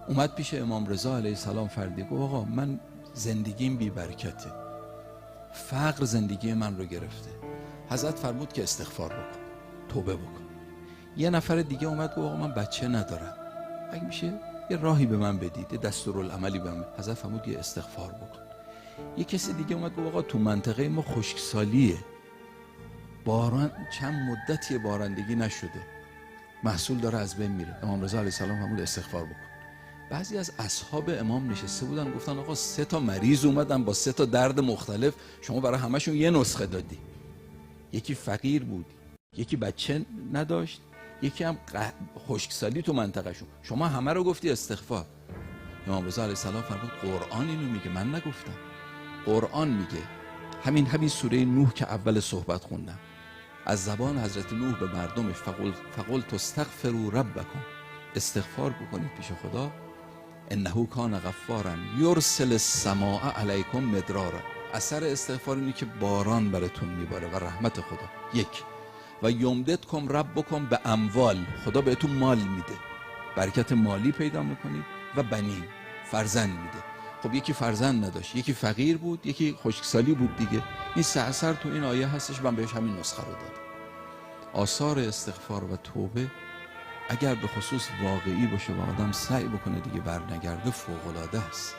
اومد پیش امام رضا علیه السلام فردی گفت آقا من زندگیم بی برکته، فقر زندگی من رو گرفته. حضرت فرمود که استغفار بکن، توبه بکن. یه نفر دیگه اومد گفت آقا من بچه ندارم، اگه میشه یه راهی به من بدید، یه دستورالعملی به من. حضرت فرمود یه استغفار بکن. یه کسی دیگه اومد گفت آقا تو منطقه ما خشکسالیه، باران چند مدتی بارندگی نشده، محصول داره از بین میره. امام رضا علیه السلام فرمود استغفار بکن. بعضی از اصحاب امام نشسته بودن گفتن آقا 3 تا مریض اومدن با 3 تا درد مختلف، شما برای همشون یه نسخه دادی. یکی فقیر بود، یکی بچه نداشت، یکی هم خشکسالی تو منطقهشون، شما همه رو گفتی استغفار. امام رضا علیه السلام فرمود قرآن اینو میگه، من نگفتم، قرآن میگه. همین سوره نوح که اول صحبت خوندم، از زبان حضرت نوح به مردمش فقلت استغفروا ربکم، استغفار بکنید پیش خدا، انه کان غفارا یرسل السماء علیکم مدرارا. اثر استغفار اینه که باران براتون میباره و رحمت خدا. یک، و یمددکم ربکم به اموال، خدا بهتون مال میده، برکت مالی پیدا میکنید، و بنین، فرزند میده. خب یکی فرزند نداشت، یکی فقیر بود، یکی خشکسالی بود دیگه. این 3 اثر تو این آیه هستش، من بهش همین نسخه رو دادم. آثار استغفار و توبه اگر به خصوص واقعی باشه و آدم سعی بکنه دیگه برنگرده، فوق العاده است.